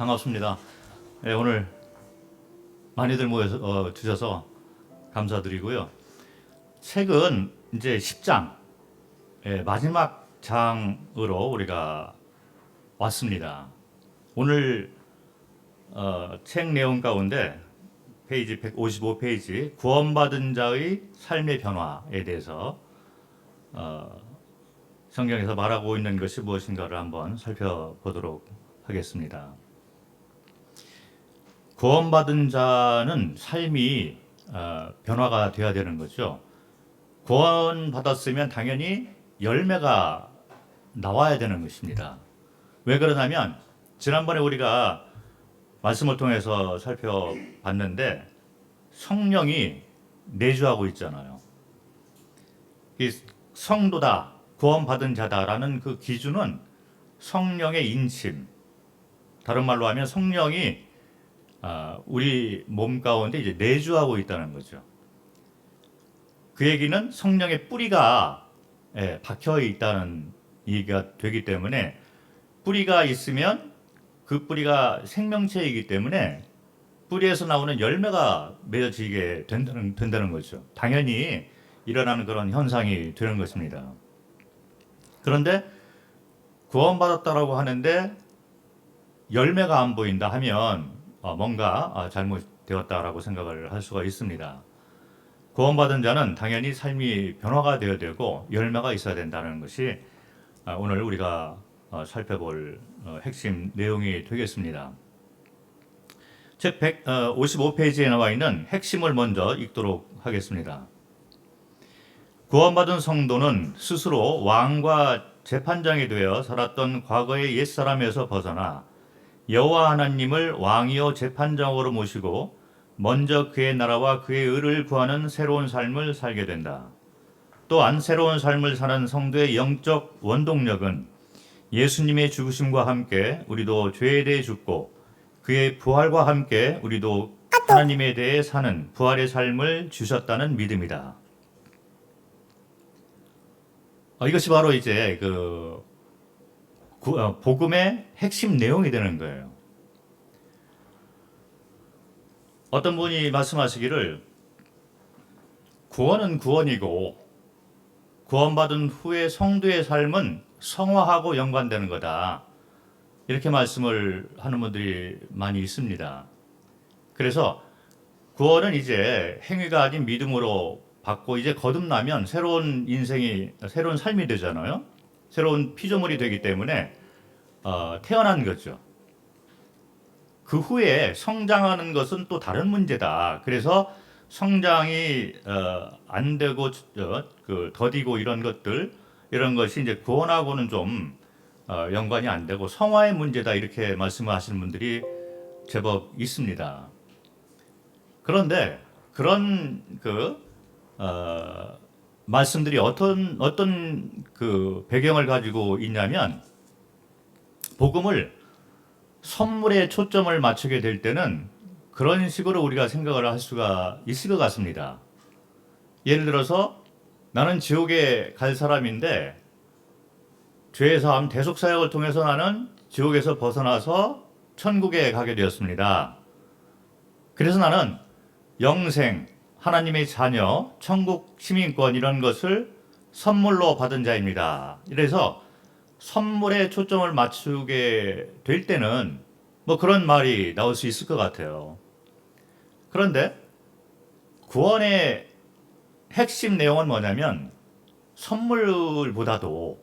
반갑습니다. 네, 오늘 많이들 모여 주셔서 감사드리고요. 책은 이제 10장, 마지막 장으로 우리가 왔습니다. 오늘 책 내용 가운데 페이지 155페이지 구원받은 자의 삶의 변화에 대해서 성경에서 말하고 있는 것이 무엇인가를 한번 살펴보도록 하겠습니다. 구원받은 자는 삶이 변화가 되어야 되는 거죠. 구원받았으면 당연히 열매가 나와야 되는 것입니다. 왜 그러냐면 지난번에 우리가 말씀을 통해서 살펴봤는데 성령이 내주하고 있잖아요. 이 성도다, 구원받은 자다라는 그 기준은 성령의 인침, 다른 말로 하면 성령이 우리 몸 가운데 이제 내주하고 있다는 거죠. 그 얘기는 성령의 뿌리가 박혀 있다는 얘기가 되기 때문에 뿌리가 있으면 그 뿌리가 생명체이기 때문에 뿌리에서 나오는 열매가 맺어지게 된다는 거죠. 당연히 일어나는 그런 현상이 되는 것입니다. 그런데 구원받았다라고 하는데 열매가 안 보인다 하면 뭔가 잘못되었다라고 생각을 할 수가 있습니다. 구원받은 자는 당연히 삶이 변화가 되어야 되고 열매가 있어야 된다는 것이 오늘 우리가 살펴볼 핵심 내용이 되겠습니다. 책 155페이지에 나와 있는 핵심을 먼저 읽도록 하겠습니다. 구원받은 성도는 스스로 왕과 재판장이 되어 살았던 과거의 옛사람에서 벗어나 여호와 하나님을 왕이요 재판장으로 모시고 먼저 그의 나라와 그의 의를 구하는 새로운 삶을 살게 된다. 또한 새로운 삶을 사는 성도의 영적 원동력은 예수님의 죽으심과 함께 우리도 죄에 대해 죽고 그의 부활과 함께 우리도 하나님에 대해 사는 부활의 삶을 주셨다는 믿음이다. 이것이 바로 이제 복음의 핵심 내용이 되는 거예요. 어떤 분이 말씀하시기를 구원은 구원이고 구원받은 후에 성도의 삶은 성화하고 연관되는 거다. 이렇게 말씀을 하는 분들이 많이 있습니다. 그래서 구원은 이제 행위가 아닌 믿음으로 받고 이제 거듭나면 새로운 인생이 새로운 삶이 되잖아요. 새로운 피조물이 되기 때문에 태어난 거죠. 그 후에 성장하는 것은 또 다른 문제다. 그래서 성장이 안 되고 더디고 이런 것이 이제 구원하고는 좀 연관이 안 되고 성화의 문제다 이렇게 말씀하시는 분들이 제법 있습니다. 그런데 그런 말씀들이 어떤 배경을 가지고 있냐면 복음을 선물에 초점을 맞추게 될 때는 그런 식으로 우리가 생각을 할 수가 있을 것 같습니다. 예를 들어서 나는 지옥에 갈 사람인데 죄의 사함 대속 사역을 통해서 나는 지옥에서 벗어나서 천국에 가게 되었습니다. 그래서 나는 영생, 하나님의 자녀, 천국 시민권 이런 것을 선물로 받은 자입니다. 이래서 선물에 초점을 맞추게 될 때는 뭐 그런 말이 나올 수 있을 것 같아요. 그런데 구원의 핵심 내용은 뭐냐면 선물보다도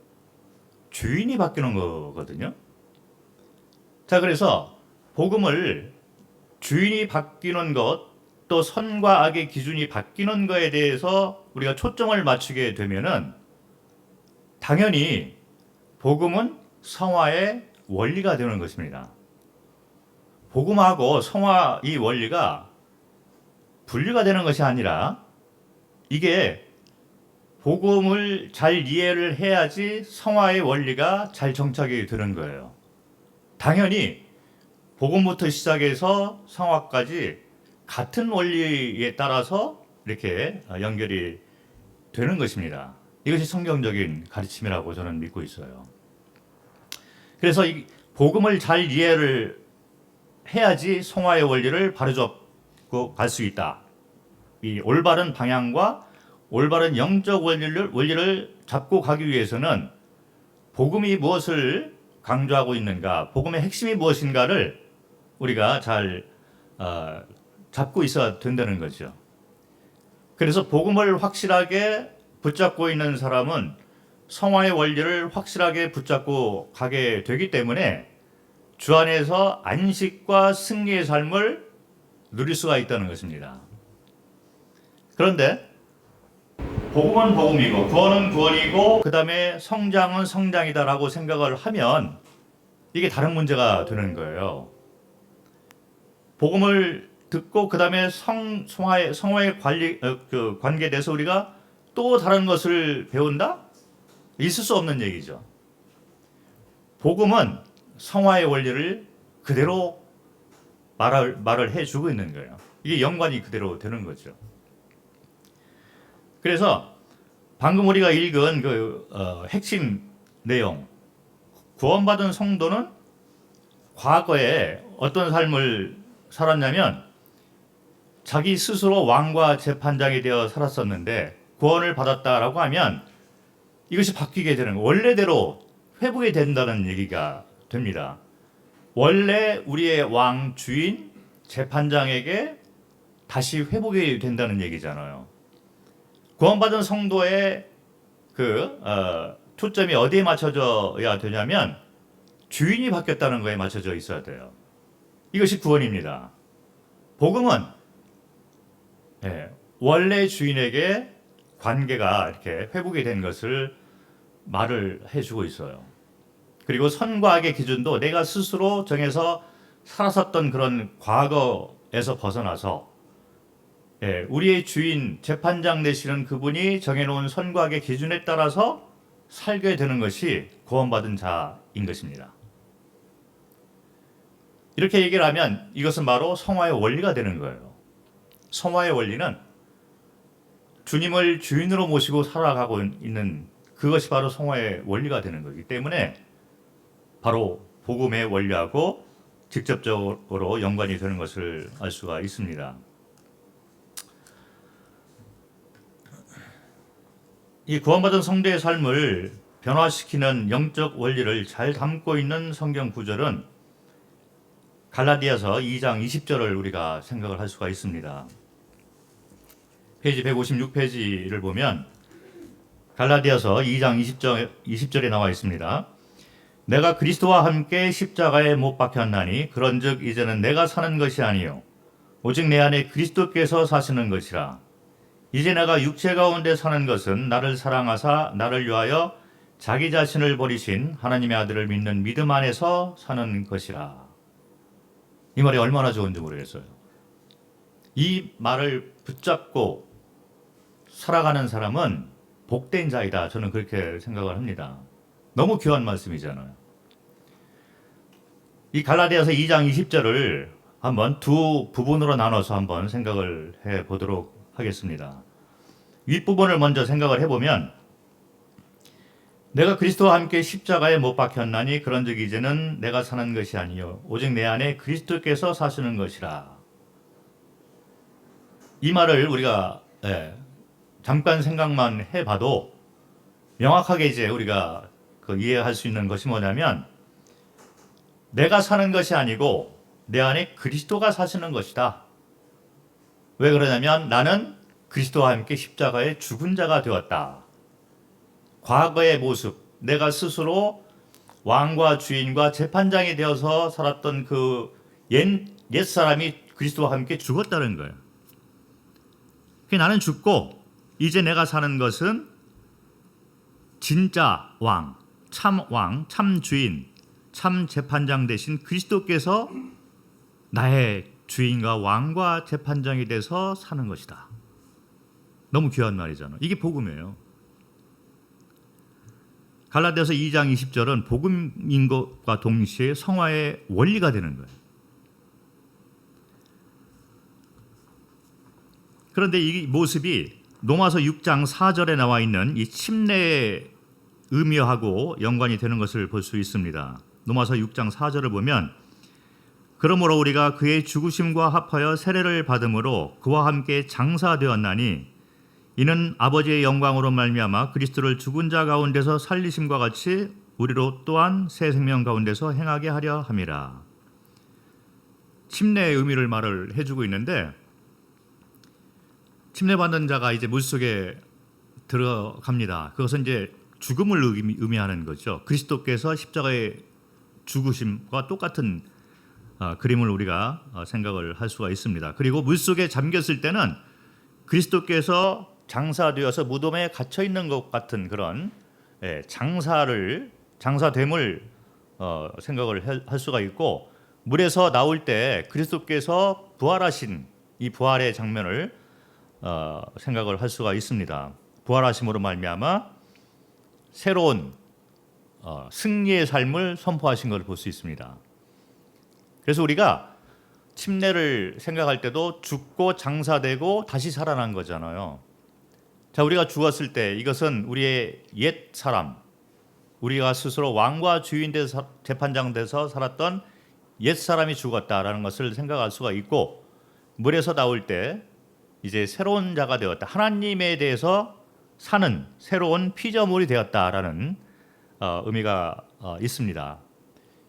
주인이 바뀌는 거거든요. 자, 그래서 복음을 주인이 바뀌는 것, 또 선과 악의 기준이 바뀌는 것에 대해서 우리가 초점을 맞추게 되면은 당연히 복음은 성화의 원리가 되는 것입니다. 복음하고 성화 이 원리가 분리가 되는 것이 아니라 이게 복음을 잘 이해를 해야지 성화의 원리가 잘 정착이 되는 거예요. 당연히 복음부터 시작해서 성화까지 같은 원리에 따라서 이렇게 연결이 되는 것입니다. 이것이 성경적인 가르침이라고 저는 믿고 있어요. 그래서 이 복음을 잘 이해를 해야지 성화의 원리를 바로잡고 갈 수 있다. 이 올바른 방향과 올바른 영적 원리를 잡고 가기 위해서는 복음이 무엇을 강조하고 있는가, 복음의 핵심이 무엇인가를 우리가 잘 잡고 있어야 된다는 거죠. 그래서 복음을 확실하게 붙잡고 있는 사람은 성화의 원리를 확실하게 붙잡고 가게 되기 때문에 주 안에서 안식과 승리의 삶을 누릴 수가 있다는 것입니다. 그런데 복음은 복음이고 구원은 구원이고 그 다음에 성장은 성장이다라고 생각을 하면 이게 다른 문제가 되는 거예요. 복음을 듣고 그 다음에 성화의 관계에 대해서 우리가 또 다른 것을 배운다? 있을 수 없는 얘기죠. 복음은 성화의 원리를 그대로 말을 해주고 있는 거예요. 이게 연관이 그대로 되는 거죠. 그래서 방금 우리가 읽은 핵심 내용, 구원받은 성도는 과거에 어떤 삶을 살았냐면 자기 스스로 왕과 재판장이 되어 살았었는데 구원을 받았다라고 하면 이것이 바뀌게 되는, 원래대로 회복이 된다는 얘기가 됩니다. 원래 우리의 왕, 주인, 재판장에게 다시 회복이 된다는 얘기잖아요. 구원받은 성도의 초점이 어디에 맞춰져야 되냐면 주인이 바뀌었다는 거에 맞춰져 있어야 돼요. 이것이 구원입니다. 복음은 원래 주인에게 관계가 이렇게 회복이 된 것을 말을 해주고 있어요. 그리고 선과 악의 기준도 내가 스스로 정해서 살았었던 그런 과거에서 벗어나서 우리의 주인, 재판장 되시는 그분이 정해놓은 선과 악의 기준에 따라서 살게 되는 것이 구원받은 자인 것입니다. 이렇게 얘기를 하면 이것은 바로 성화의 원리가 되는 거예요. 성화의 원리는 주님을 주인으로 모시고 살아가고 있는 그것이 바로 성화의 원리가 되는 거기 때문에 바로 복음의 원리하고 직접적으로 연관이 되는 것을 알 수가 있습니다. 이 구원받은 성도의 삶을 변화시키는 영적 원리를 잘 담고 있는 성경 구절은 갈라디아서 2장 20절을 우리가 생각을 할 수가 있습니다. 페이지 156페이지를 보면 갈라디아서 2장 20절에 나와 있습니다. 내가 그리스도와 함께 십자가에 못 박혔나니 그런즉 이제는 내가 사는 것이 아니요 오직 내 안에 그리스도께서 사시는 것이라. 이제 내가 육체 가운데 사는 것은 나를 사랑하사 나를 위하여 자기 자신을 버리신 하나님의 아들을 믿는 믿음 안에서 사는 것이라. 이 말이 얼마나 좋은지 모르겠어요. 이 말을 붙잡고 살아가는 사람은 복된 자이다. 저는 그렇게 생각을 합니다. 너무 귀한 말씀이잖아요. 이 갈라디아서 2장 20절을 한번 두 부분으로 나눠서 한번 생각을 해 보도록 하겠습니다. 윗부분을 먼저 생각을 해보면 내가 그리스도와 함께 십자가에 못 박혔나니 그런즉 이제는 내가 사는 것이 아니요 오직 내 안에 그리스도께서 사시는 것이라. 이 말을 우리가 잠깐 생각만 해봐도 명확하게 이제 우리가 이해할 수 있는 것이 뭐냐면 내가 사는 것이 아니고 내 안에 그리스도가 사시는 것이다. 왜 그러냐면 나는 그리스도와 함께 십자가에 죽은 자가 되었다. 과거의 모습, 내가 스스로 왕과 주인과 재판장이 되어서 살았던 그 옛사람이 그리스도와 함께 죽었다는 거예요. 나는 죽고 이제 내가 사는 것은 진짜 왕, 참 주인, 참 재판장 되신 그리스도께서 나의 주인과 왕과 재판장이 돼서 사는 것이다. 너무 귀한 말이잖아요. 이게 복음이에요. 갈라디아서 2장 20절은 복음인 것과 동시에 성화의 원리가 되는 거예요. 그런데 이 모습이 로마서 6장 4절에 나와 있는 이 침례의 의미하고 연관이 되는 것을 볼 수 있습니다. 로마서 6장 4절을 보면 그러므로 우리가 그의 죽으심과 합하여 세례를 받음으로 그와 함께 장사되었나니 이는 아버지의 영광으로 말미암아 그리스도를 죽은 자 가운데서 살리심과 같이 우리로 또한 새 생명 가운데서 행하게 하려 함이라. 침례의 의미를 말을 해주고 있는데, 침례받는 자가 이제 물속에 들어갑니다. 그것은 이제 죽음을 의미하는 거죠. 그리스도께서 십자가의 죽으심과 똑같은 그림을 우리가 생각을 할 수가 있습니다. 그리고 물속에 잠겼을 때는 그리스도께서 장사되어서 무덤에 갇혀 있는 것 같은 그런 장사됨을 생각을 할 수가 있고, 물에서 나올 때 그리스도께서 부활하신 이 부활의 장면을 생각을 할 수가 있습니다. 부활하심으로 말미암아 새로운 승리의 삶을 선포하신 것을 볼 수 있습니다. 그래서 우리가 침례를 생각할 때도 죽고 장사되고 다시 살아난 거잖아요. 자, 우리가 죽었을 때 이것은 우리의 옛 사람, 우리가 스스로 왕과 주인 돼서 재판장 돼서 살았던 옛 사람이 죽었다라는 것을 생각할 수가 있고, 물에서 나올 때 이제 새로운 자가 되었다, 하나님에 대해서 사는 새로운 피조물이 되었다라는 의미가 있습니다.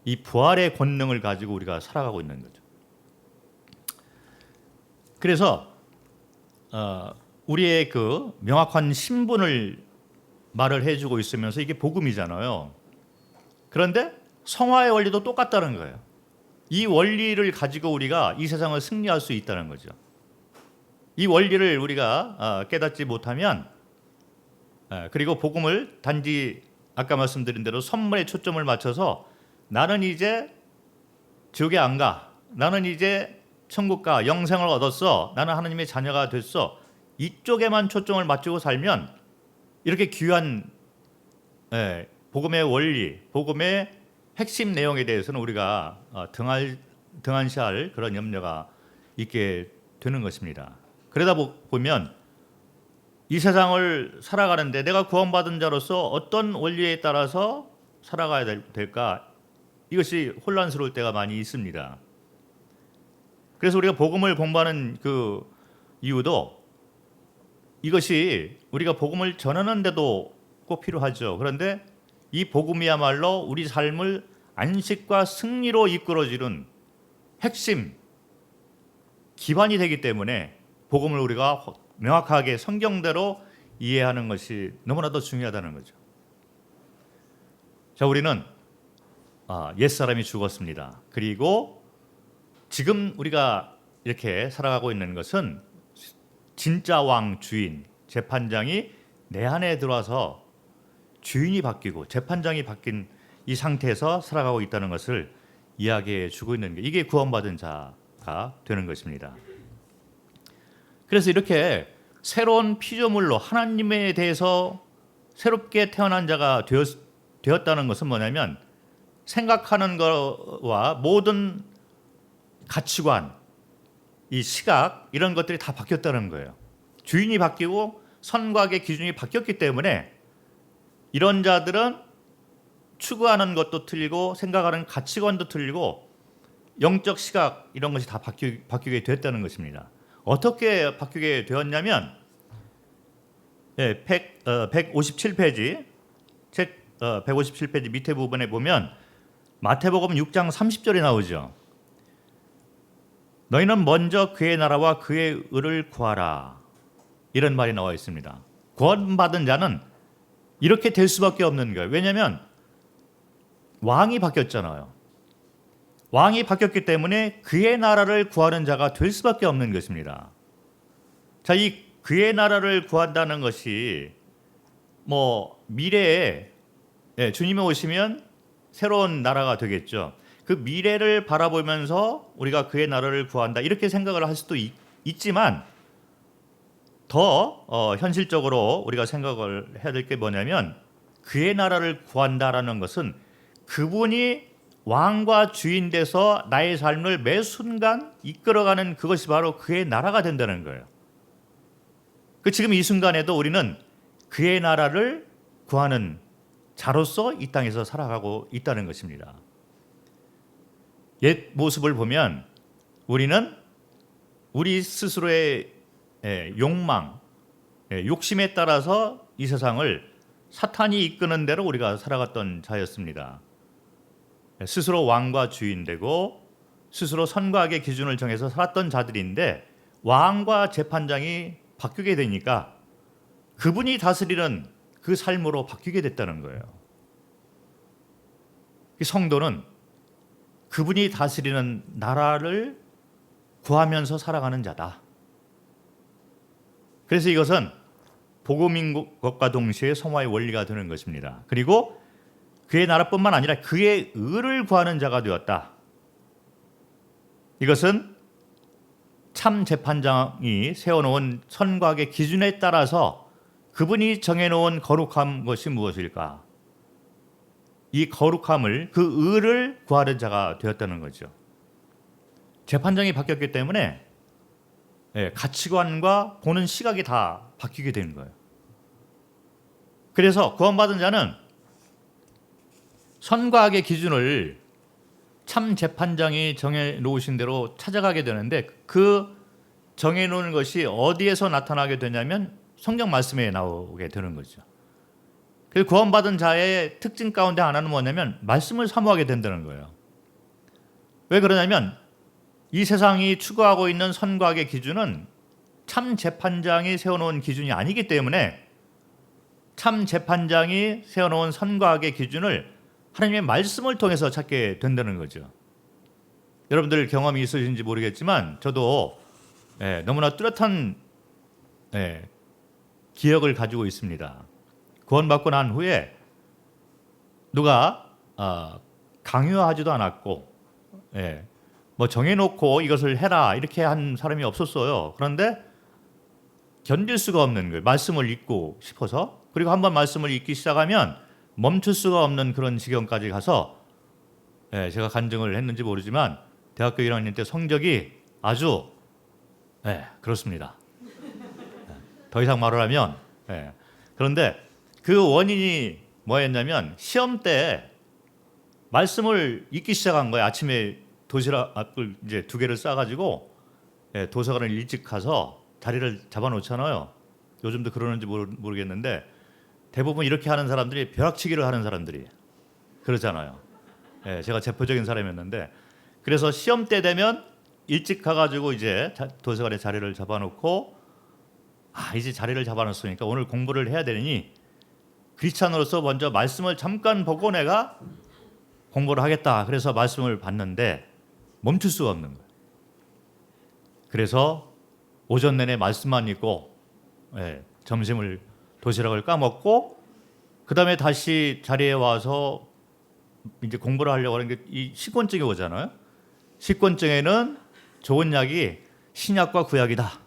이 부활의 권능을 가지고 우리가 살아가고 있는 거죠. 그래서 우리의 그 명확한 신분을 말을 해주고 있으면서 이게 복음이잖아요. 그런데 성화의 원리도 똑같다는 거예요. 이 원리를 가지고 우리가 이 세상을 승리할 수 있다는 거죠. 이 원리를 우리가 깨닫지 못하면, 그리고 복음을 단지 아까 말씀드린 대로 선물에 초점을 맞춰서 나는 이제 지옥에 안 가, 나는 이제 천국 가, 영생을 얻었어, 나는 하나님의 자녀가 됐어, 이쪽에만 초점을 맞추고 살면 이렇게 귀한 복음의 원리, 복음의 핵심 내용에 대해서는 우리가 등한시할 그런 염려가 있게 되는 것입니다. 그러다 보면 이 세상을 살아가는데 내가 구원받은 자로서 어떤 원리에 따라서 살아가야 될까, 이것이 혼란스러울 때가 많이 있습니다. 그래서 우리가 복음을 공부하는 그 이유도 이것이 우리가 복음을 전하는 데도 꼭 필요하죠. 그런데 이 복음이야말로 우리 삶을 안식과 승리로 이끌어주는 핵심 기반이 되기 때문에 복음을 우리가 명확하게 성경대로 이해하는 것이 너무나도 중요하다는 거죠. 자, 우리는 옛사람이 죽었습니다. 그리고 지금 우리가 이렇게 살아가고 있는 것은 진짜 왕, 주인, 재판장이 내 안에 들어와서 주인이 바뀌고 재판장이 바뀐 이 상태에서 살아가고 있다는 것을 이야기해 주고 있는 게, 이게 구원받은 자가 되는 것입니다. 그래서 이렇게 새로운 피조물로 하나님에 대해서 새롭게 태어난 자가 되었다는 것은 뭐냐면, 생각하는 것과 모든 가치관, 이 시각, 이런 것들이 다 바뀌었다는 거예요. 주인이 바뀌고 선과 악의 기준이 바뀌었기 때문에 이런 자들은 추구하는 것도 틀리고 생각하는 가치관도 틀리고 영적 시각, 이런 것이 다 바뀌게 됐다는 것입니다. 어떻게 바뀌게 되었냐면 157페이지 책 157페이지 밑에 부분에 보면 마태복음 6장 30절이 나오죠. 너희는 먼저 그의 나라와 그의 의를 구하라, 이런 말이 나와 있습니다. 구원받은 자는 이렇게 될 수밖에 없는 거예요. 왜냐하면 왕이 바뀌었잖아요. 왕이 바뀌었기 때문에 그의 나라를 구하는 자가 될 수밖에 없는 것입니다. 자, 이 그의 나라를 구한다는 것이 미래에 주님이 오시면 새로운 나라가 되겠죠. 그 미래를 바라보면서 우리가 그의 나라를 구한다, 이렇게 생각을 할 수도 있지만 더 현실적으로 우리가 생각을 해야 될 게 뭐냐면, 그의 나라를 구한다라는 것은 그분이 왕과 주인 돼서 나의 삶을 매 순간 이끌어가는 그것이 바로 그의 나라가 된다는 거예요. 지금 이 순간에도 우리는 그의 나라를 구하는 자로서 이 땅에서 살아가고 있다는 것입니다. 옛 모습을 보면 우리는 우리 스스로의 욕망, 욕심에 따라서 이 세상을 사탄이 이끄는 대로 우리가 살아갔던 자였습니다. 스스로 왕과 주인 되고 스스로 선과 악의 기준을 정해서 살았던 자들인데 왕과 재판장이 바뀌게 되니까 그분이 다스리는 그 삶으로 바뀌게 됐다는 거예요. 성도는 그분이 다스리는 나라를 구하면서 살아가는 자다. 그래서 이것은 복음인 것과 동시에 성화의 원리가 되는 것입니다. 그리고 그의 나라뿐만 아니라 그의 의를 구하는 자가 되었다. 이것은 참 재판장이 세워놓은 선과 악의 기준에 따라서 그분이 정해놓은 거룩한 것이 무엇일까? 이 거룩함을, 그 의를 구하는 자가 되었다는 거죠. 재판장이 바뀌었기 때문에 가치관과 보는 시각이 다 바뀌게 되는 거예요. 그래서 구원받은 자는 선과 악의 기준을 참 재판장이 정해놓으신 대로 찾아가게 되는데 그 정해놓은 것이 어디에서 나타나게 되냐면 성경 말씀에 나오게 되는 거죠. 그래서 구원받은 자의 특징 가운데 하나는 뭐냐면 말씀을 사모하게 된다는 거예요. 왜 그러냐면 이 세상이 추구하고 있는 선과 악의 기준은 참 재판장이 세워놓은 기준이 아니기 때문에 참 재판장이 세워놓은 선과 악의 기준을 하나님의 말씀을 통해서 찾게 된다는 거죠. 여러분들 경험이 있으신지 모르겠지만 저도 너무나 뚜렷한 기억을 가지고 있습니다. 구원받고 난 후에 누가 강요하지도 않았고 뭐 정해놓고 이것을 해라 이렇게 한 사람이 없었어요. 그런데 견딜 수가 없는 거예요. 말씀을 읽고 싶어서. 그리고 한번 말씀을 읽기 시작하면 멈출 수가 없는 그런 지경까지 가서 제가 간증을 했는지 모르지만 대학교 1학년 때 성적이 아주 그렇습니다. 더 이상 말을 하면 그런데 그 원인이 뭐였냐면 시험 때 말씀을 읽기 시작한 거예요. 아침에 도시락을 이제 2개를 싸가지고 도서관을 일찍 가서 자리를 잡아놓잖아요. 요즘도 그러는지 모르겠는데 대부분 이렇게 하는 사람들이 벼락치기를 하는 사람들이 그러잖아요. 제가 제포적인 사람이었는데 그래서 시험 때 되면 일찍 가가지고 이제 도서관에 자리를 잡아놓고 이제 자리를 잡아놨으니까 오늘 공부를 해야 되니 크리스찬으로서 먼저 말씀을 잠깐 보고 내가 공부를 하겠다. 그래서 말씀을 봤는데 멈출 수가 없는 거예요. 그래서 오전 내내 말씀만 읽고 점심을 도시락을 까먹고 그 다음에 다시 자리에 와서 이제 공부를 하려고 하는 게 이 식곤증이 오잖아요. 식곤증에는 좋은 약이 신약과 구약이다.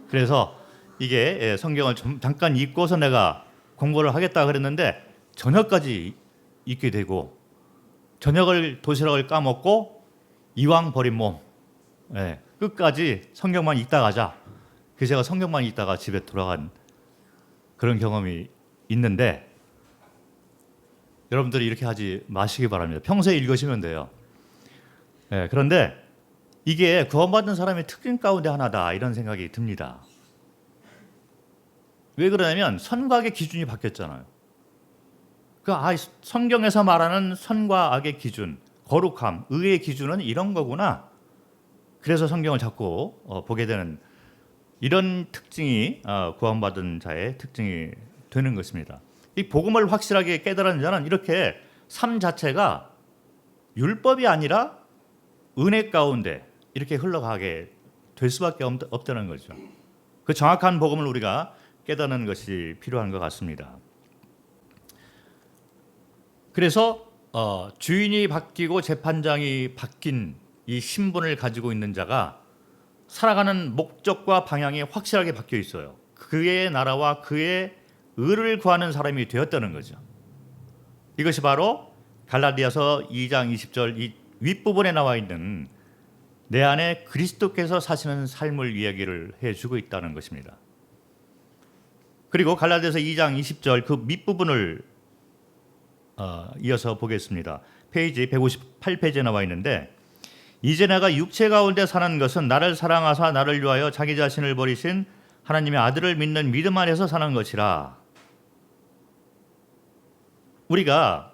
그래서 이게 성경을 잠깐 읽고서 내가 공부를 하겠다 그랬는데 저녁까지 읽게 되고 저녁을 도시락을 까먹고 이왕 버린 몸 끝까지 성경만 읽다 가자. 그래서 제가 성경만 읽다가 집에 돌아간 그런 경험이 있는데 여러분들이 이렇게 하지 마시기 바랍니다. 평소에 읽으시면 돼요. 그런데 이게 구원받는 사람의 특징 가운데 하나다 이런 생각이 듭니다. 왜 그러냐면 선과 악의 기준이 바뀌었잖아요. 성경에서 말하는 선과 악의 기준, 거룩함, 의의 기준은 이런 거구나. 그래서 성경을 자꾸 보게 되는 이런 특징이 구원받은 자의 특징이 되는 것입니다. 이 복음을 확실하게 깨달은 자는 이렇게 삶 자체가 율법이 아니라 은혜 가운데 이렇게 흘러가게 될 수밖에 없다는 거죠. 그 정확한 복음을 우리가 깨닫는 것이 필요한 것 같습니다. 그래서 주인이 바뀌고 재판장이 바뀐 이 신분을 가지고 있는 자가 살아가는 목적과 방향이 확실하게 바뀌어 있어요. 그의 나라와 그의 의를 구하는 사람이 되었다는 거죠. 이것이 바로 갈라디아서 2장 20절 이 윗부분에 나와 있는 내 안에 그리스도께서 사시는 삶을 이야기를 해주고 있다는 것입니다. 그리고 갈라디아서 2장 20절 그 밑부분을 이어서 보겠습니다. 페이지 158페이지에 나와 있는데, 이제 내가 육체 가운데 사는 것은 나를 사랑하사 나를 위하여 자기 자신을 버리신 하나님의 아들을 믿는 믿음 안에서 사는 것이라. 우리가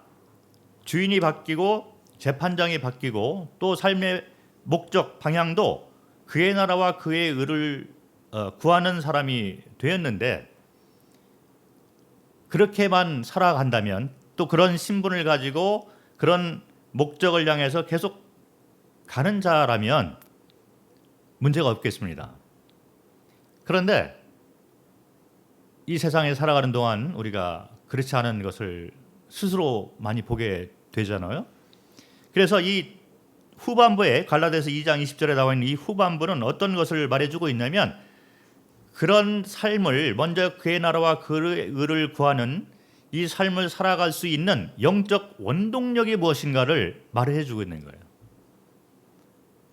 주인이 바뀌고 재판장이 바뀌고 또 삶의 목적 방향도 그의 나라와 그의 의를 구하는 사람이 되었는데, 그렇게만 살아간다면, 또 그런 신분을 가지고 그런 목적을 향해서 계속 가는 자라면 문제가 없겠습니다. 그런데 이 세상에 살아가는 동안 우리가 그렇지 않은 것을 스스로 많이 보게 되잖아요. 그래서 이 후반부에 갈라디아서 2장 20절에 나와 있는 이 후반부는 어떤 것을 말해주고 있냐면, 그런 삶을 먼저 그의 나라와 그의 의를 구하는 이 삶을 살아갈 수 있는 영적 원동력이 무엇인가를 말해주고 있는 거예요.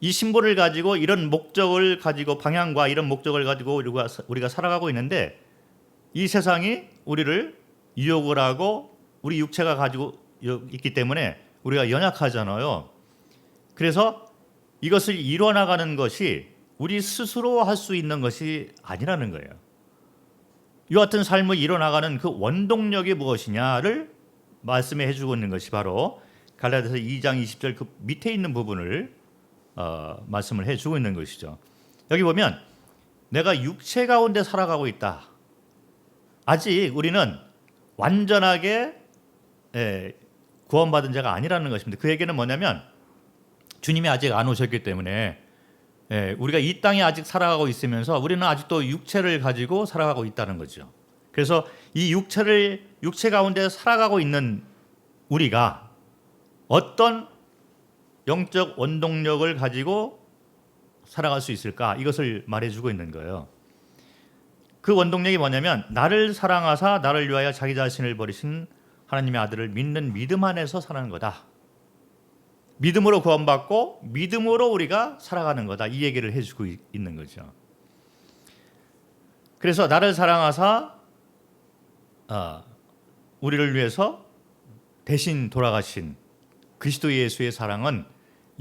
이 신분을 가지고 이런 목적을 가지고 방향과 이런 목적을 가지고 우리가 살아가고 있는데, 이 세상이 우리를 유혹을 하고 우리 육체가 가지고 있기 때문에 우리가 연약하잖아요. 그래서 이것을 이뤄나가는 것이 우리 스스로 할 수 있는 것이 아니라는 거예요. 이와 같은 삶을 이뤄나가는 그 원동력이 무엇이냐를 말씀해 주고 있는 것이 바로 갈라디아서 2장 20절 그 밑에 있는 부분을 말씀을 해주고 있는 것이죠. 여기 보면 내가 육체 가운데 살아가고 있다. 아직 우리는 완전하게 구원받은 자가 아니라는 것입니다. 그 얘기는 뭐냐면, 주님이 아직 안 오셨기 때문에 우리가 이 땅에 아직 살아가고 있으면서 우리는 아직도 육체를 가지고 살아가고 있다는 거죠. 그래서 이 육체 가운데 살아가고 있는 우리가 어떤 영적 원동력을 가지고 살아갈 수 있을까? 이것을 말해주고 있는 거예요. 그 원동력이 뭐냐면, 나를 사랑하사 나를 위하여 자기 자신을 버리신 하나님의 아들을 믿는 믿음 안에서 사는 거다. 믿음으로 구원받고 믿음으로 우리가 살아가는 거다. 이 얘기를 해주고 있는 거죠. 그래서 나를 사랑하사 우리를 위해서 대신 돌아가신 그리스도 예수의 사랑은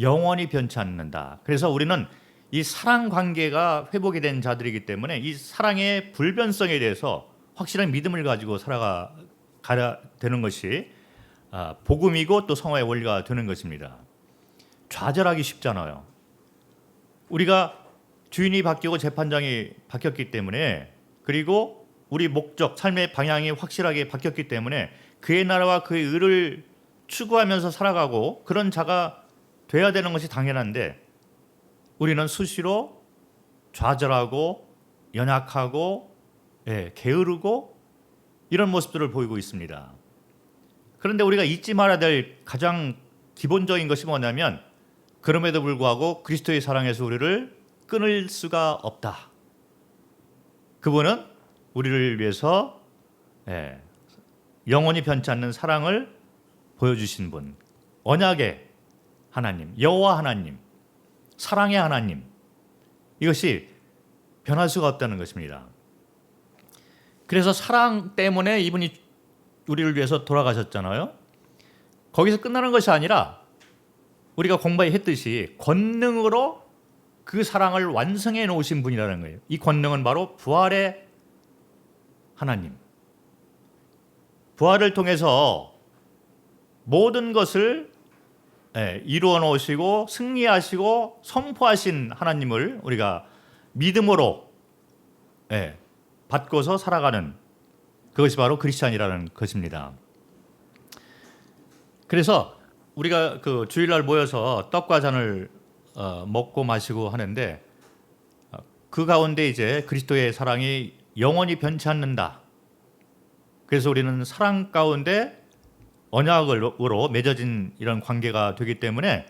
영원히 변치 않는다. 그래서 우리는 이 사랑 관계가 회복이 된 자들이기 때문에 이 사랑의 불변성에 대해서 확실한 믿음을 가지고 살아가야 되는 것이 복음이고 또 성화의 원리가 되는 것입니다. 좌절하기 쉽잖아요. 우리가 주인이 바뀌고 재판장이 바뀌었기 때문에, 그리고 우리 목적, 삶의 방향이 확실하게 바뀌었기 때문에 그의 나라와 그의 의를 추구하면서 살아가고 그런 자가 돼야 되는 것이 당연한데, 우리는 수시로 좌절하고 연약하고 게으르고 이런 모습들을 보이고 있습니다. 그런데 우리가 잊지 말아야 될 가장 기본적인 것이 뭐냐면, 그럼에도 불구하고 그리스도의 사랑에서 우리를 끊을 수가 없다. 그분은 우리를 위해서 영원히 변치 않는 사랑을 보여주신 분, 언약의 하나님, 여호와 하나님, 사랑의 하나님, 이것이 변할 수가 없다는 것입니다. 그래서 사랑 때문에 이분이 우리를 위해서 돌아가셨잖아요. 거기서 끝나는 것이 아니라 우리가 공부에 했듯이 권능으로 그 사랑을 완성해 놓으신 분이라는 거예요. 이 권능은 바로 부활의 하나님. 부활을 통해서 모든 것을 이루어 놓으시고 승리하시고 선포하신 하나님을 우리가 믿음으로 받고서 살아가는, 그것이 바로 크리스찬이라는 것입니다. 그래서 우리가 그 주일날 모여서 떡과 잔을 먹고 마시고 하는데, 그 가운데 이제 그리스도의 사랑이 영원히 변치 않는다. 그래서 우리는 사랑 가운데 언약으로 맺어진 이런 관계가 되기 때문에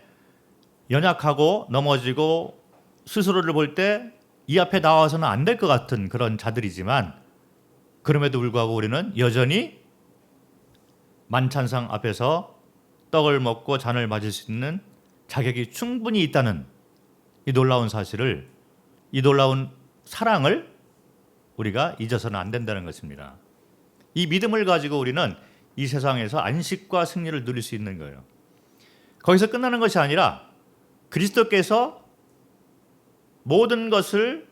연약하고 넘어지고 스스로를 볼 때 이 앞에 나와서는 안 될 것 같은 그런 자들이지만, 그럼에도 불구하고 우리는 여전히 만찬상 앞에서 떡을 먹고 잔을 마실 수 있는 자격이 충분히 있다는 이 놀라운 사실을, 이 놀라운 사랑을 우리가 잊어서는 안 된다는 것입니다. 이 믿음을 가지고 우리는 이 세상에서 안식과 승리를 누릴 수 있는 거예요. 거기서 끝나는 것이 아니라 그리스도께서 모든 것을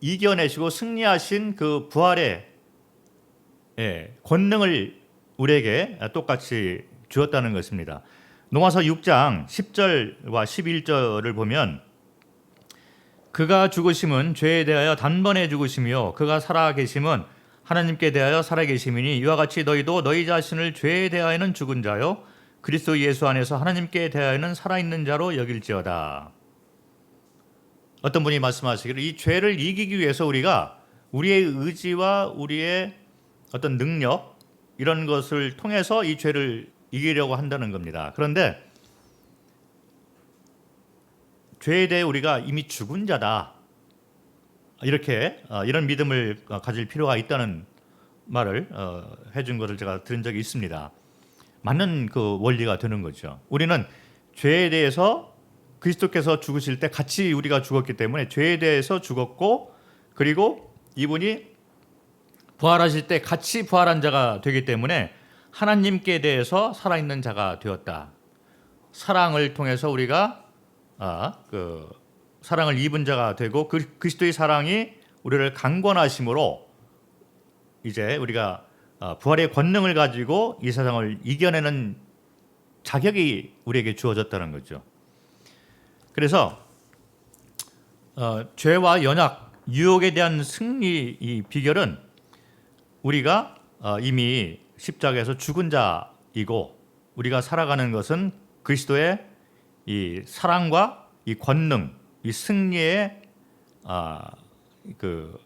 이겨내시고 승리하신 그 부활의 권능을 우리에게 똑같이 주었다는 것입니다. 로마서 6장 10절과 11절을 보면 그가 죽으심은 죄에 대하여 단번에 죽으시며 그가 살아계심은 하나님께 대하여 살아계심이니 이와 같이 너희도 너희 자신을 죄에 대하여는 죽은 자요 그리스도 예수 안에서 하나님께 대하여는 살아있는 자로 여길지어다. 어떤 분이 말씀하시기를 이 죄를 이기기 위해서 우리가 우리의 의지와 우리의 어떤 능력 이런 것을 통해서 이 죄를 이기려고 한다는 겁니다. 그런데 죄에 대해 우리가 이미 죽은 자다. 이렇게 이런 믿음을 가질 필요가 있다는 말을 해준 것을 제가 들은 적이 있습니다. 맞는 그 원리가 되는 거죠. 우리는 죄에 대해서 그리스도께서 죽으실 때 같이 우리가 죽었기 때문에 죄에 대해서 죽었고 그리고 이분이 부활하실 때 같이 부활한 자가 되기 때문에 하나님께 대해서 살아있는 자가 되었다. 사랑을 통해서 우리가 그 사랑을 입은 자가 되고 그리스도의 사랑이 우리를 강권하심으로 이제 우리가 부활의 권능을 가지고 이 세상을 이겨내는 자격이 우리에게 주어졌다는 거죠. 그래서 죄와 연약, 유혹에 대한 승리 이 비결은 우리가 이미 십자가에서 죽은 자이고 우리가 살아가는 것은 그리스도의 이 사랑과 이 권능, 이 승리의 그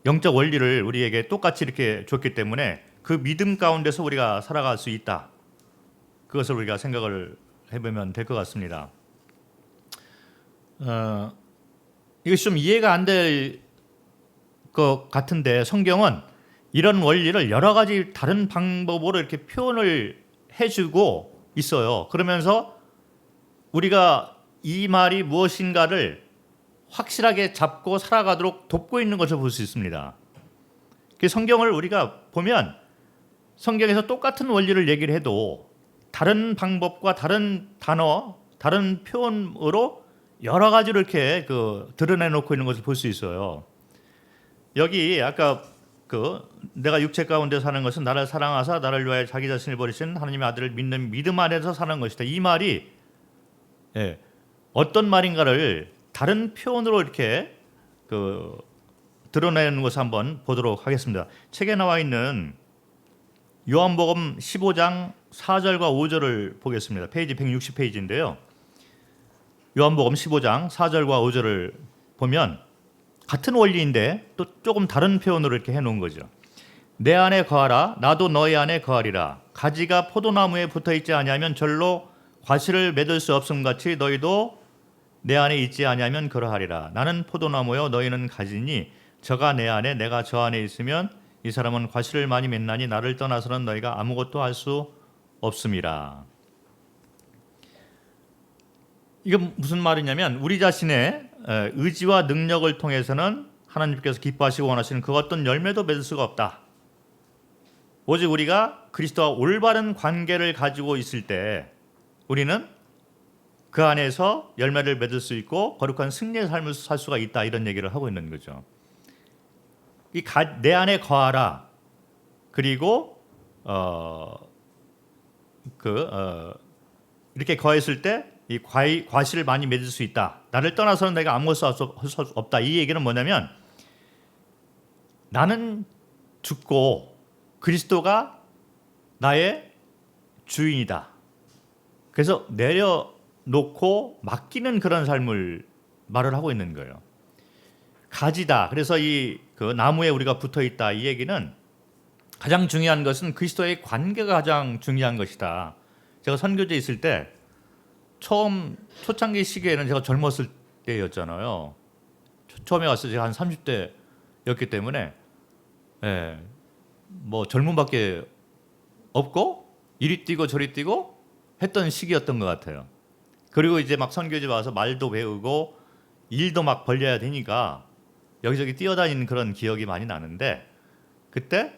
영적 원리를 우리에게 똑같이 이렇게 줬기 때문에 그 믿음 가운데서 우리가 살아갈 수 있다. 그것을 우리가 생각을 해보면 될 것 같습니다. 이것이 좀 이해가 안 될 것 같은데 성경은 이런 원리를 여러 가지 다른 방법으로 이렇게 표현을 해주고 있어요. 그러면서 우리가 이 말이 무엇인가를 확실하게 잡고 살아가도록 돕고 있는 것을 볼 수 있습니다. 성경을 우리가 보면 성경에서 똑같은 원리를 얘기를 해도 다른 방법과 다른 단어, 다른 표현으로 여러 가지로 이렇게 드러내놓고 있는 것을 볼 수 있어요. 여기 아까 내가 육체 가운데 사는 것은 나를 사랑하사 나를 위하여 자기 자신을 버리신 하나님의 아들을 믿는 믿음 안에서 사는 것이다. 이 말이 어떤 말인가를 다른 표현으로 이렇게 드러내는 것을 한번 보도록 하겠습니다. 책에 나와 있는 요한복음 15장 4절과 5절을 보겠습니다. 페이지 160페이지인데요. 요한복음 15장 4절과 5절을 보면 같은 원리인데 또 조금 다른 표현으로 이렇게 해놓은 거죠. 내 안에 거하라 나도 너희 안에 거하리라. 가지가 포도나무에 붙어있지 아니하면 절로 과실을 맺을 수 없음 같이 너희도 내 안에 있지 아니하면 그러하리라. 나는 포도나무요 너희는 가지니 저가 내 안에 내가 저 안에 있으면 이 사람은 과실을 많이 맺나니 나를 떠나서는 너희가 아무것도 할 수 없음이라. 이건 무슨 말이냐면 우리 자신의 의지와 능력을 통해서는 하나님께서 기뻐하시고 원하시는 그 어떤 열매도 맺을 수가 없다. 오직 우리가 그리스도와 올바른 관계를 가지고 있을 때 우리는 그 안에서 열매를 맺을 수 있고 거룩한 승리의 삶을 살 수가 있다. 이런 얘기를 하고 있는 거죠. 내 안에 거하라. 그리고 이렇게 거했을 때 이 과실을 많이 맺을 수 있다. 나를 떠나서는 내가 아무것도 할 수 없다. 이 얘기는 뭐냐면 나는 죽고 그리스도가 나의 주인이다. 그래서 내려놓고 맡기는 그런 삶을 말을 하고 있는 거예요. 가지다. 그래서 그 나무에 우리가 붙어 있다. 이 얘기는 가장 중요한 것은 그리스도의 관계가 가장 중요한 것이다. 제가 선교지에 있을 때 처음 초창기 시기에는 제가 젊었을 때였잖아요. 처음에 왔을 때 제가 한 30대였기 때문에 뭐 젊음밖에 없고 이리 뛰고 저리 뛰고 했던 시기였던 것 같아요. 그리고 이제 막 선교지 와서 말도 배우고 일도 막 벌려야 되니까 여기저기 뛰어다니는 그런 기억이 많이 나는데 그때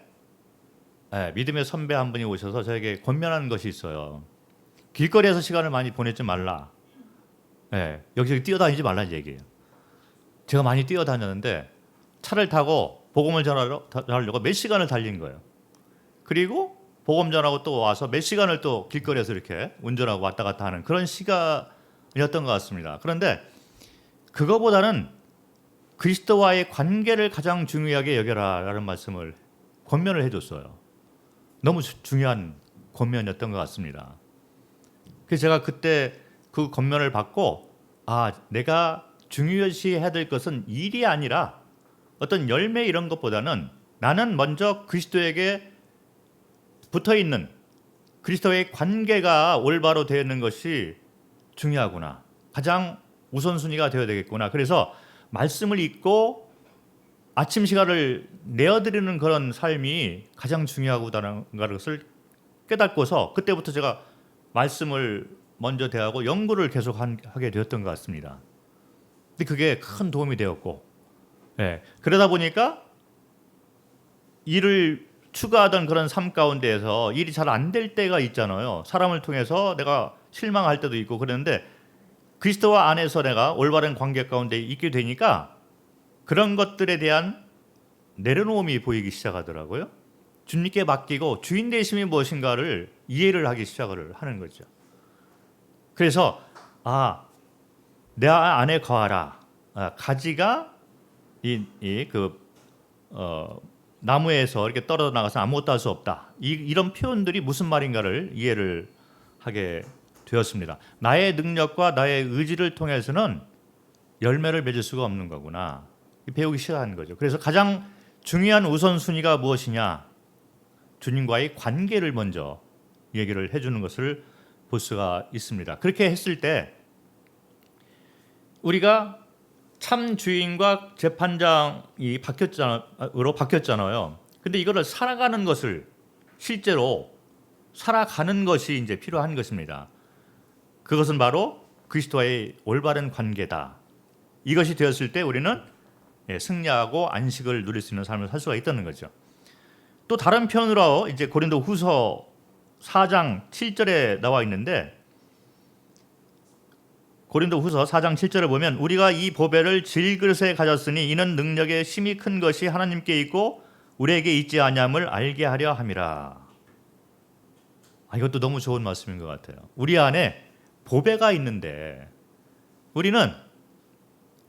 믿음의 선배 한 분이 오셔서 저에게 권면하는 것이 있어요. 길거리에서 시간을 많이 보내지 말라. 예, 여기저기 뛰어다니지 말라는 얘기예요. 제가 많이 뛰어다녔는데 차를 타고 복음을 전하려고 몇 시간을 달린 거예요. 그리고 복음 전하고 또 와서 몇 시간을 또 길거리에서 이렇게 운전하고 왔다 갔다 하는 그런 시간이었던 것 같습니다. 그런데 그거보다는 그리스도와의 관계를 가장 중요하게 여겨라라는 말씀을 권면을 해줬어요. 너무 중요한 권면이었던 것 같습니다. 그래서 제가 그때 그 권면을 받고 내가 중요시해야 될 것은 일이 아니라 어떤 열매 이런 것보다는 나는 먼저 그리스도에게 붙어있는 그리스도의 관계가 올바로 되어 있는 것이 중요하구나. 가장 우선순위가 되어야 되겠구나. 그래서 말씀을 읽고 아침 시간을 내어드리는 그런 삶이 가장 중요하다는 것을 깨닫고서 그때부터 제가 말씀을 먼저 대하고 연구를 계속 하게 되었던 것 같습니다. 근데 그게 큰 도움이 되었고, 그러다 보니까 일을 추구하던 그런 삶 가운데에서 일이 잘 안 될 때가 있잖아요. 사람을 통해서 내가 실망할 때도 있고 그랬는데 그리스도와 안에서 내가 올바른 관계 가운데 있게 되니까 그런 것들에 대한 내려놓음이 보이기 시작하더라고요. 주님께 맡기고 주인 되심이 무엇인가를 이해를 하기 시작을 하는 거죠. 그래서 내 안에 거하라. 가지가 나무에서 이렇게 떨어져 나가서 아무것도 할 수 없다. 이런 표현들이 무슨 말인가를 이해를 하게 되었습니다. 나의 능력과 나의 의지를 통해서는 열매를 맺을 수가 없는 거구나. 배우기 시작한 거죠. 그래서 가장 중요한 우선순위가 무엇이냐? 주님과의 관계를 먼저 얘기를 해주는 것을 볼 수가 있습니다. 그렇게 했을 때 우리가 참 주인과 재판장이 바뀌었잖아요. 근데 이거를 살아가는 것을 실제로 살아가는 것이 이제 필요한 것입니다. 그것은 바로 그리스도와의 올바른 관계다. 이것이 되었을 때 우리는 승리하고 안식을 누릴 수 있는 삶을 살 수가 있다는 거죠. 또 다른 편으로 이제 고린도후서 4장 7절에 나와 있는데 고린도후서 4장 7절을 보면 우리가 이 보배를 질그릇에 가졌으니 이는 능력의 심히 큰 것이 하나님께 있고 우리에게 있지 아니함을 알게 하려 함이라. 이것도 너무 좋은 말씀인 것 같아요. 우리 안에 보배가 있는데 우리는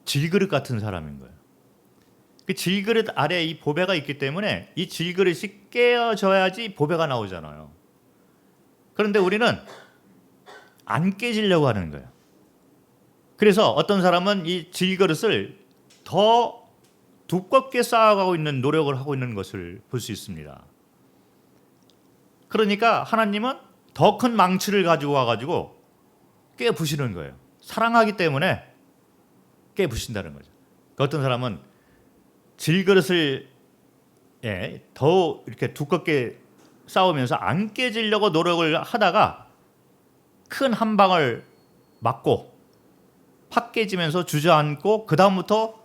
질그릇 같은 사람인 거예요. 그 질그릇 아래에 이 보배가 있기 때문에 이 질그릇이 깨어져야지 보배가 나오잖아요. 그런데 우리는 안 깨지려고 하는 거예요. 그래서 어떤 사람은 이 질그릇을 더 두껍게 쌓아가고 있는 노력을 하고 있는 것을 볼 수 있습니다. 그러니까 하나님은 더 큰 망치를 가지고 와가지고 깨부시는 거예요. 사랑하기 때문에 깨부신다는 거죠. 어떤 사람은 질그릇을 더 이렇게 두껍게 쌓으면서 안 깨지려고 노력을 하다가 큰 한 방을 맞고 팍 깨지면서 주저앉고 그 다음부터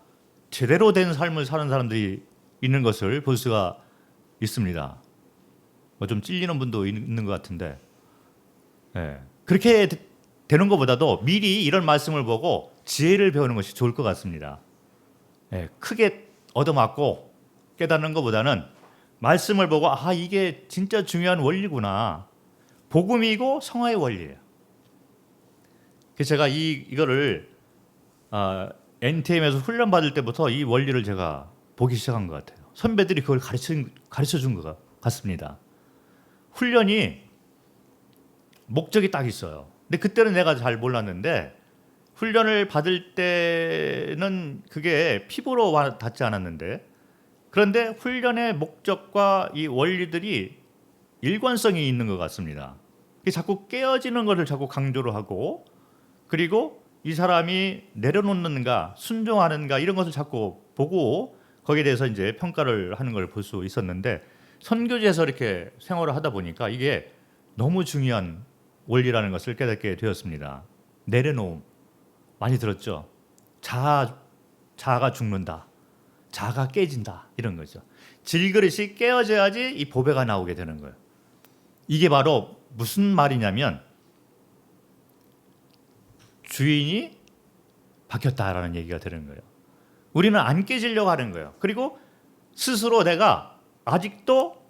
제대로 된 삶을 사는 사람들이 있는 것을 볼 수가 있습니다. 좀 찔리는 분도 있는 것 같은데 그렇게 되는 것보다도 미리 이런 말씀을 보고 지혜를 배우는 것이 좋을 것 같습니다. 크게 얻어맞고 깨닫는 것보다는 말씀을 보고 이게 진짜 중요한 원리구나. 복음이고 성화의 원리예요. 그래서 제가 이거를 NTM에서 훈련 받을 때부터 이 원리를 제가 보기 시작한 것 같아요. 선배들이 그걸 가르쳐 준 것 같습니다. 훈련이 목적이 딱 있어요. 근데 그때는 내가 잘 몰랐는데 훈련을 받을 때는 그게 피부로 닿지 않았는데 그런데 훈련의 목적과 이 원리들이 일관성이 있는 것 같습니다. 자꾸 깨어지는 것을 자꾸 강조를 하고 그리고 이 사람이 내려놓는가 순종하는가 이런 것을 자꾸 보고 거기에 대해서 이제 평가를 하는 걸 볼 수 있었는데 선교지에서 이렇게 생활을 하다 보니까 이게 너무 중요한 원리라는 것을 깨닫게 되었습니다. 내려놓음 많이 들었죠. 자아가 죽는다. 자아가 깨진다. 이런 거죠. 질그릇이 깨어져야지 이 보배가 나오게 되는 거예요. 이게 바로 무슨 말이냐면 주인이 바뀌었다라는 얘기가 되는 거예요. 우리는 안 깨지려고 하는 거예요. 그리고 스스로 내가 아직도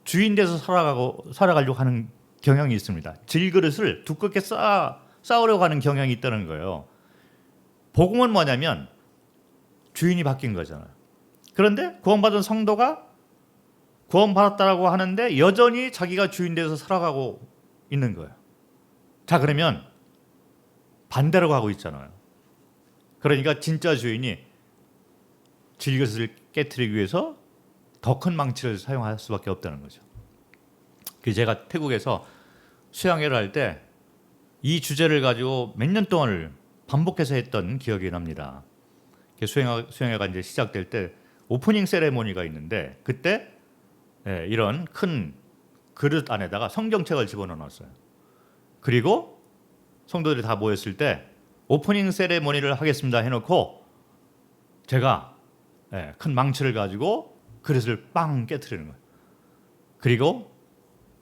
주인 돼서 살아가려고 하는 경향이 있습니다. 질그릇을 두껍게 쌓으려고 하는 경향이 있다는 거예요. 복음은 뭐냐면 주인이 바뀐 거잖아요. 그런데 구원받은 성도가 구원받았다라고 하는데 여전히 자기가 주인 돼서 살아가고 있는 거예요. 자, 그러면 반대로 가고 있잖아요. 그러니까 진짜 주인이 질그릇을 깨트리기 위해서 더 큰 망치를 사용할 수밖에 없다는 거죠. 제가 태국에서 수양회를 할 때 이 주제를 가지고 몇 년 동안을 반복해서 했던 기억이 납니다. 수양회가 이제 시작될 때 오프닝 세레모니가 있는데 그때 이런 큰 그릇 안에다가 성경책을 집어넣었어요. 그리고 성도들이 다 모였을 때 오프닝 세레모니를 하겠습니다 해놓고 제가 큰 망치를 가지고 그릇을 빵 깨트리는 거예요. 그리고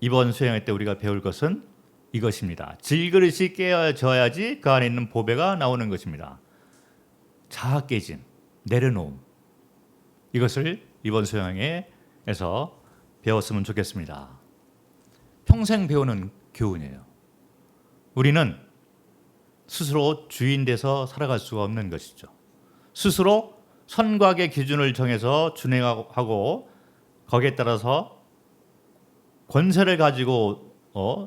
이번 수양회 때 우리가 배울 것은 이것입니다. 질그릇이 깨어져야지 그 안에 있는 보배가 나오는 것입니다. 자아 깨짐, 내려놓음. 이것을 이번 수양회에서 배웠으면 좋겠습니다. 평생 배우는 교훈이에요. 우리는 스스로 주인 돼서 살아갈 수가 없는 것이죠. 스스로 선과의 기준을 정해서 준행하고 거기에 따라서 권세를 가지고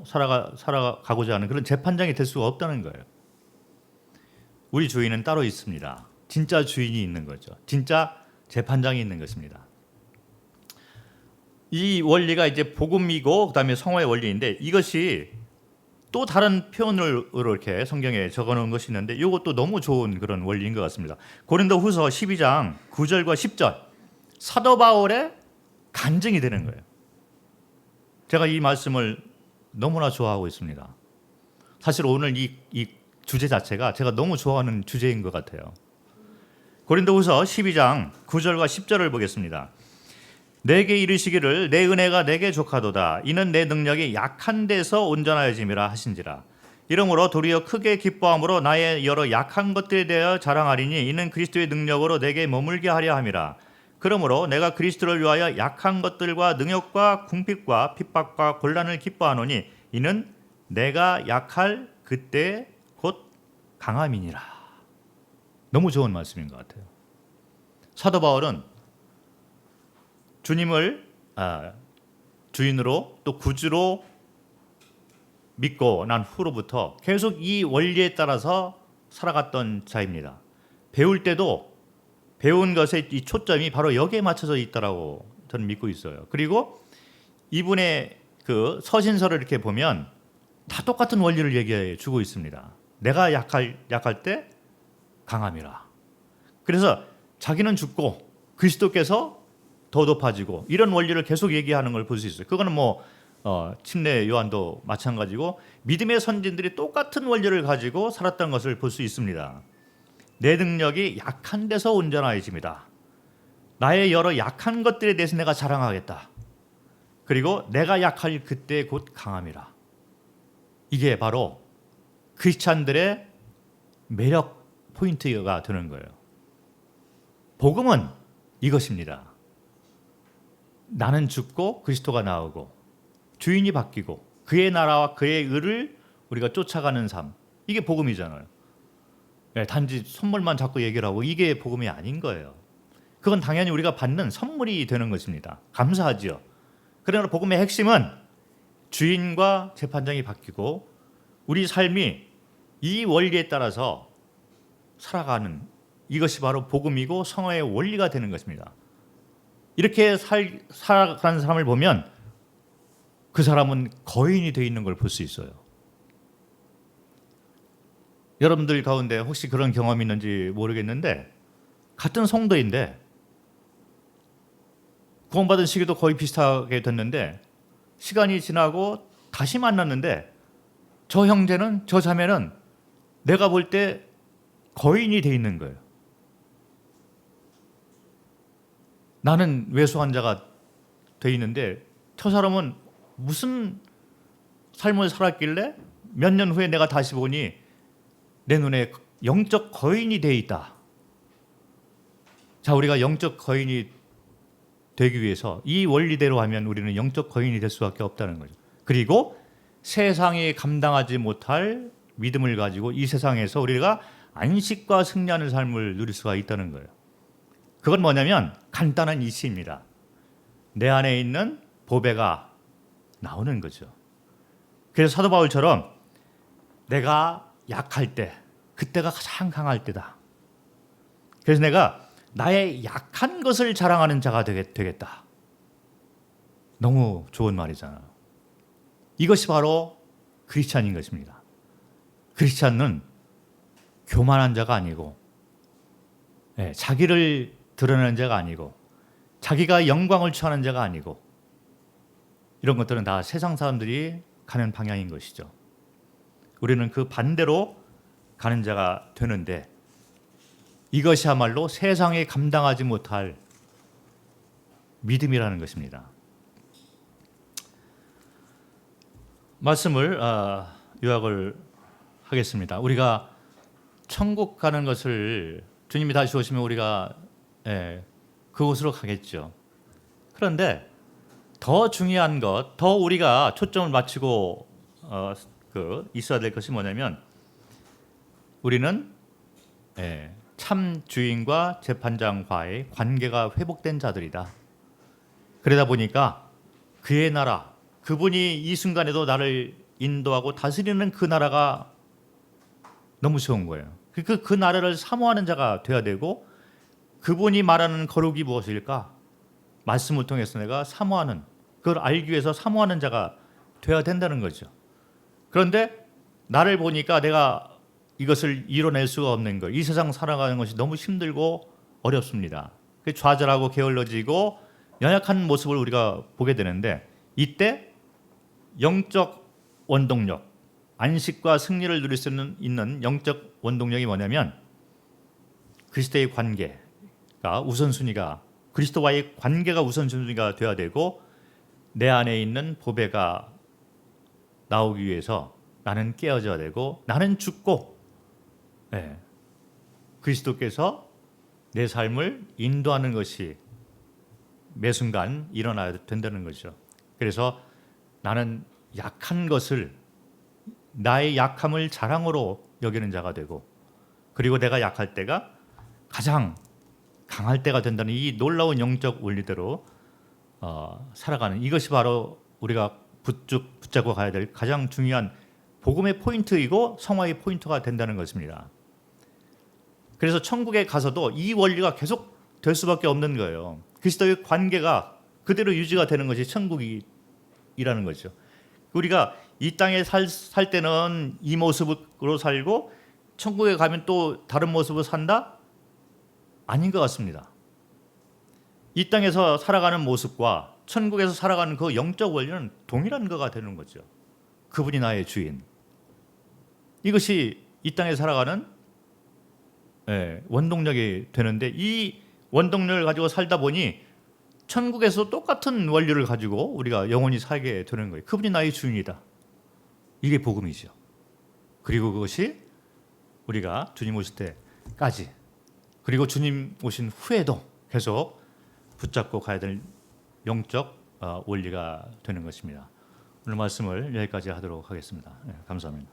살아가고자 하는 그런 재판장이 될 수가 없다는 거예요. 우리 주인은 따로 있습니다. 진짜 주인이 있는 거죠. 진짜 재판장이 있는 것입니다. 이 원리가 이제 복음이고 그다음에 성화의 원리인데 이것이 또 다른 표현으로 이렇게 성경에 적어놓은 것이 있는데 이것도 너무 좋은 그런 원리인 것 같습니다. 고린도후서 12장 9절과 10절 사도 바울의 간증이 되는 거예요. 제가 이 말씀을 너무나 좋아하고 있습니다. 사실 오늘 이 주제 자체가 제가 너무 좋아하는 주제인 것 같아요. 고린도후서 12장 9절과 10절을 보겠습니다. 내게 이르시기를 내 은혜가 내게 족하도다. 이는 내 능력이 약한 데서 온전하여짐이라 하신지라. 이러므로 도리어 크게 기뻐함으로 나의 여러 약한 것들에 대하여 자랑하리니 이는 그리스도의 능력으로 내게 머물게 하려 함이라. 그러므로 내가 그리스도를 위하여 약한 것들과 능욕과 궁핍과 핍박과 곤란을 기뻐하노니 이는 내가 약할 그때 곧 강함이니라. 너무 좋은 말씀인 것 같아요. 사도 바울은 주님을 주인으로 또 구주로 믿고 난 후로부터 계속 이 원리에 따라서 살아갔던 자입니다. 배울 때도 배운 것의 이 초점이 바로 여기에 맞춰져 있다라고 저는 믿고 있어요. 그리고 이분의 그 서신서를 이렇게 보면 다 똑같은 원리를 얘기해 주고 있습니다. 내가 약할 때 강함이라. 그래서 자기는 죽고 그리스도께서 더 높아지고 이런 원리를 계속 얘기하는 걸 볼 수 있어요. 그거는 침례 요한도 마찬가지고 믿음의 선진들이 똑같은 원리를 가지고 살았던 것을 볼 수 있습니다. 내 능력이 약한 데서 온전하여짐이다. 나의 여러 약한 것들에 대해서 내가 자랑하겠다. 그리고 내가 약할 그때 곧 강함이라. 이게 바로 크리스찬들의 매력 포인트가 되는 거예요. 복음은 이것입니다. 나는 죽고 그리스도가 나오고 주인이 바뀌고 그의 나라와 그의 의를 우리가 쫓아가는 삶. 이게 복음이잖아요. 단지 선물만 자꾸 얘기를 하고 이게 복음이 아닌 거예요. 그건 당연히 우리가 받는 선물이 되는 것입니다. 감사하지요. 그러나 복음의 핵심은 주인과 재판장이 바뀌고 우리 삶이 이 원리에 따라서 살아가는 이것이 바로 복음이고 성화의 원리가 되는 것입니다. 이렇게 살아가는 사람을 보면 그 사람은 거인이 되어 있는 걸 볼 수 있어요. 여러분들 가운데 혹시 그런 경험이 있는지 모르겠는데 같은 성도인데 구원받은 시기도 거의 비슷하게 됐는데 시간이 지나고 다시 만났는데 저 형제는 저 자매는 내가 볼 때 거인이 되어 있는 거예요. 나는 외소한 자가 되어 있는데 저 사람은 무슨 삶을 살았길래 몇 년 후에 내가 다시 보니 내 눈에 영적 거인이 되어 있다. 자, 우리가 영적 거인이 되기 위해서 이 원리대로 하면 우리는 영적 거인이 될 수밖에 없다는 거죠. 그리고 세상이 감당하지 못할 믿음을 가지고 이 세상에서 우리가 안식과 승리하는 삶을 누릴 수가 있다는 거예요. 그건 뭐냐면 간단한 이치입니다. 내 안에 있는 보배가 나오는 거죠. 그래서 사도 바울처럼 내가 약할 때, 그때가 가장 강할 때다. 그래서 내가 나의 약한 것을 자랑하는 자가 되겠다. 너무 좋은 말이잖아요. 이것이 바로 크리스찬인 것입니다. 크리스찬은 교만한 자가 아니고, 자기를 드러내는 자가 아니고, 자기가 영광을 취하는 자가 아니고, 이런 것들은 다 세상 사람들이 가는 방향인 것이죠. 우리는 그 반대로 가는 자가 되는데, 이것이야말로 세상에 감당하지 못할 믿음이라는 것입니다. 말씀을 요약을 하겠습니다. 우리가 천국 가는 것을 주님이 다시 오시면 우리가 그곳으로 가겠죠. 그런데 더 중요한 것, 더 우리가 초점을 맞추고 있어야 될 것이 뭐냐면 우리는 참 주인과 재판장과의 관계가 회복된 자들이다. 그러다 보니까 그의 나라, 그분이 이 순간에도 나를 인도하고 다스리는 그 나라가 너무 좋은 거예요. 그 나라를 사모하는 자가 돼야 되고, 그분이 말하는 거룩이 무엇일까? 말씀을 통해서 내가 사모하는, 그걸 알기 위해서 사모하는 자가 돼야 된다는 거죠. 그런데 나를 보니까 내가 이것을 이뤄낼 수가 없는 거예요. 이 세상 살아가는 것이 너무 힘들고 어렵습니다. 좌절하고 게을러지고 연약한 모습을 우리가 보게 되는데, 이때 영적 원동력, 안식과 승리를 누릴 수 있는 영적 원동력이 뭐냐면 그리스도의 관계가 우선순위가, 그리스도와의 관계가 우선순위가 되어야 되고, 내 안에 있는 보배가 나오기 위해서 나는 깨어져야 되고, 나는 죽고 그리스도께서 내 삶을 인도하는 것이 매 순간 일어나야 된다는 거죠. 그래서 나는 약한 것을, 나의 약함을 자랑으로 여기는 자가 되고, 그리고 내가 약할 때가 가장 강할 때가 된다는 이 놀라운 영적 원리대로 살아가는, 이것이 바로 우리가 붙잡고 가야 될 가장 중요한 복음의 포인트이고 성화의 포인트가 된다는 것입니다. 그래서 천국에 가서도 이 원리가 계속 될 수밖에 없는 거예요. 그리스도의 관계가 그대로 유지가 되는 것이 천국이라는 거죠. 우리가 이 땅에 살 때는 이 모습으로 살고 천국에 가면 또 다른 모습으로 산다? 아닌 것 같습니다. 이 땅에서 살아가는 모습과 천국에서 살아가는 그 영적 원리는 동일한 거가 되는 거죠. 그분이 나의 주인. 이것이 이 땅에 살아가는 원동력이 되는데, 이 원동력을 가지고 살다 보니 천국에서 똑같은 원리를 가지고 우리가 영원히 살게 되는 거예요. 그분이 나의 주인이다. 이게 복음이죠. 그리고 그것이 우리가 주님 오실 때까지, 그리고 주님 오신 후에도 계속 붙잡고 가야 될 영적 원리가 되는 것입니다. 오늘 말씀을 여기까지 하도록 하겠습니다. 감사합니다.